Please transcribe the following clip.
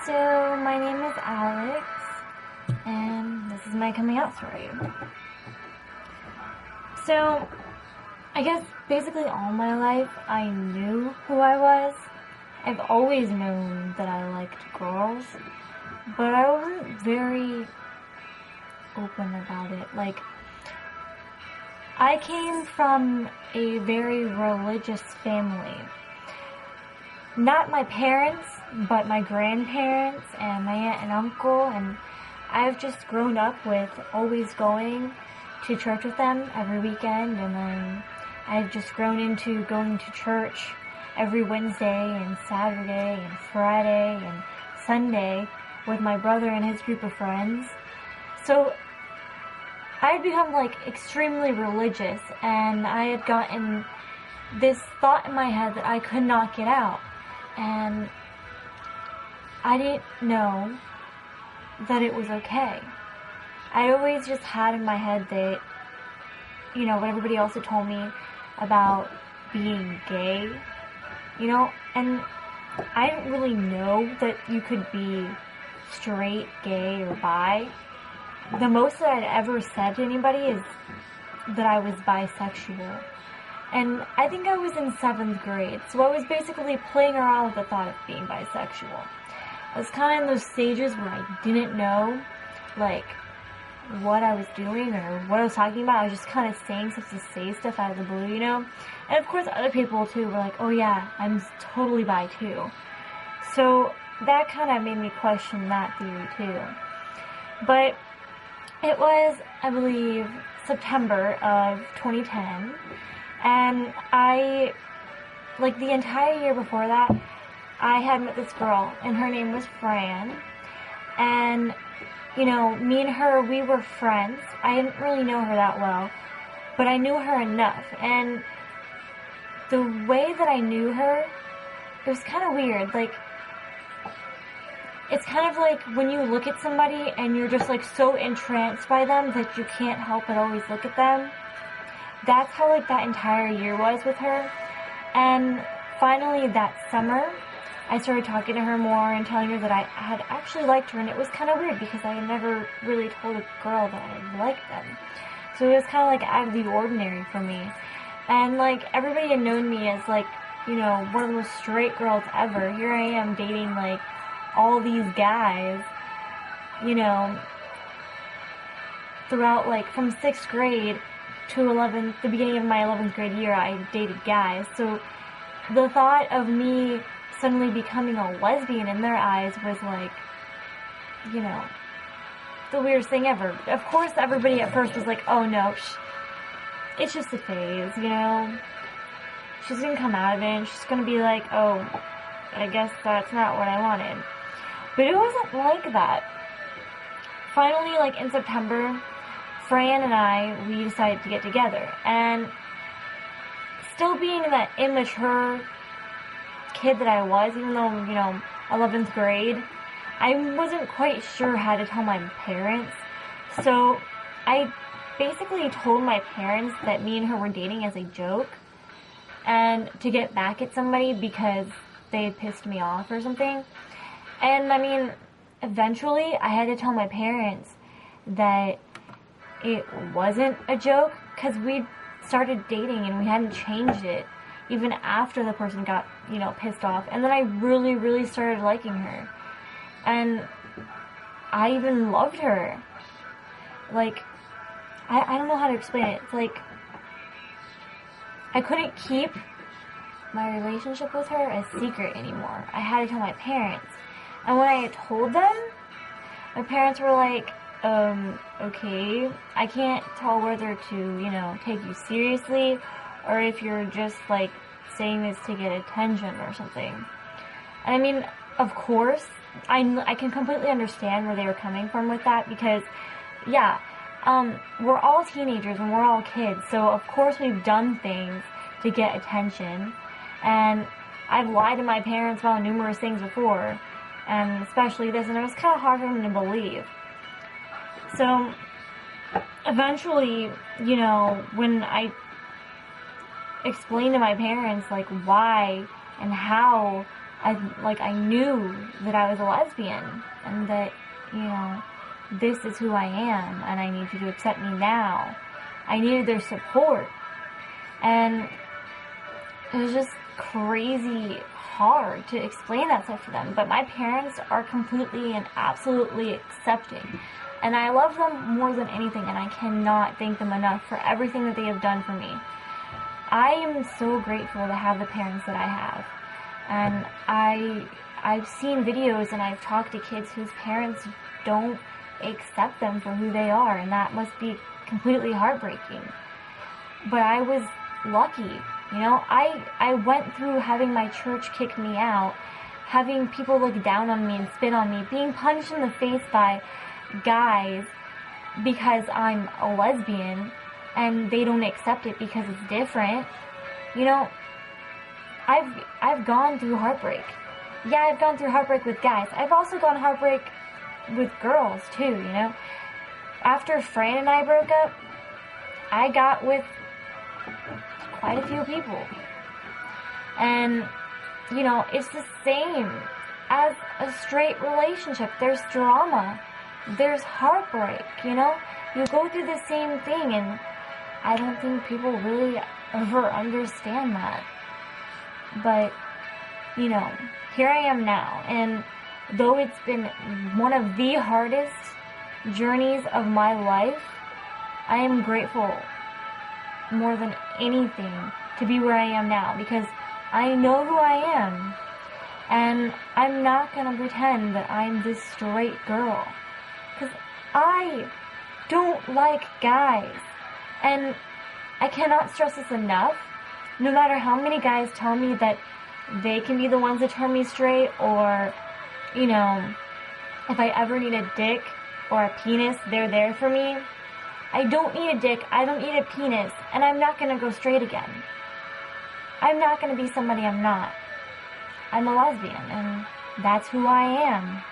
So, my name is Alex, and this is my coming out story. So, I guess basically all my life I knew who I was. I've always known that I liked girls, but I wasn't very open about it. Like, I came from a very religious family. Not my parents, but my grandparents and my aunt and uncle, and I've just grown up with always going to church with them every weekend, and then I've just grown into going to church every Wednesday and Saturday and Friday and Sunday with my brother and his group of friends. So I had become extremely religious, and I had gotten this thought in my head that I could not get out. And I didn't know that it was okay. I always just had in my head that, what everybody else had told me about being gay, and I didn't really know that you could be straight, gay, or bi. The most that I'd ever said to anybody is that I was bisexual. And I think I was in 7th grade, so I was basically playing around with the thought of being bisexual. I was kind of in those stages where I didn't know, what I was doing or what I was talking about. I was just kind of saying stuff to say stuff out of the blue, And of course other people too were like, oh yeah, I'm totally bi too. So that kind of made me question that theory too. But it was, I believe, September of 2010. And the entire year before that, I had met this girl, and her name was Fran. And, me and her, we were friends. I didn't really know her that well, but I knew her enough. And the way that I knew her, it was kind of weird. It's kind of like when you look at somebody and you're just, so entranced by them that you can't help but always look at them. That's how, that entire year was with her. And finally, that summer, I started talking to her more and telling her that I had actually liked her. And it was kind of weird because I had never really told a girl that I liked them. So it was kind of, out of the ordinary for me. And, everybody had known me as, one of the most straight girls ever. Here I am dating, all these guys, throughout, from 6th grade to the beginning of my 11th grade year, I dated guys. So the thought of me suddenly becoming a lesbian in their eyes was the weirdest thing ever. Of course, everybody at first was like, oh no, it's just a phase, She's gonna come out of it and she's gonna be like, oh, I guess that's not what I wanted. But it wasn't like that. Finally, in September, Fran and we decided to get together. And still being that immature kid that I was, even though, 11th grade, I wasn't quite sure how to tell my parents. So I basically told my parents that me and her were dating as a joke and to get back at somebody because they had pissed me off or something. And eventually I had to tell my parents that it wasn't a joke because we'd started dating and we hadn't changed it even after the person got, pissed off. And then I really, really started liking her. And I even loved her. I don't know how to explain it. It's I couldn't keep my relationship with her a secret anymore. I had to tell my parents. And when I had told them, my parents were like, okay, I can't tell whether to, take you seriously or if you're just, saying this to get attention or something. And of course, I can completely understand where they were coming from with that because, yeah, we're all teenagers and we're all kids, so of course we've done things to get attention, and I've lied to my parents about numerous things before, and especially this, and it was kind of hard for them to believe. So, eventually, when explain to my parents, like, why and how I knew that I was a lesbian, and that, you know, this is who I am, and I need you to accept me now. I needed their support, and it was just crazy hard to explain that stuff to them. But my parents are completely and absolutely accepting, and I love them more than anything, and I cannot thank them enough for everything that they have done for me. I am so grateful to have the parents that I have, and I've seen videos and I've talked to kids whose parents don't accept them for who they are, and that must be completely heartbreaking. But I was lucky, you know. I went through having my church kick me out, having people look down on me and spit on me, being punched in the face by guys because I'm a lesbian and they don't accept it because it's different. You know, I've gone through heartbreak. Yeah, I've gone through heartbreak with guys. I've also gone heartbreak with girls too, you know. After Fran and I broke up, I got with quite a few people. And, you know, it's the same as a straight relationship. There's drama. There's heartbreak, you know. You go through the same thing, and I don't think people really ever understand that. But, you know, here I am now, and though it's been one of the hardest journeys of my life, I am grateful more than anything to be where I am now, because I know who I am, and I'm not gonna pretend that I'm this straight girl, because I don't like guys, and I cannot stress this enough. No matter how many guys tell me that they can be the ones that turn me straight, or, you know, if I ever need a dick or a penis, they're there for me. I don't need a dick, I don't need a penis, and I'm not gonna go straight again. I'm not gonna be somebody I'm not. I'm a lesbian, and that's who I am.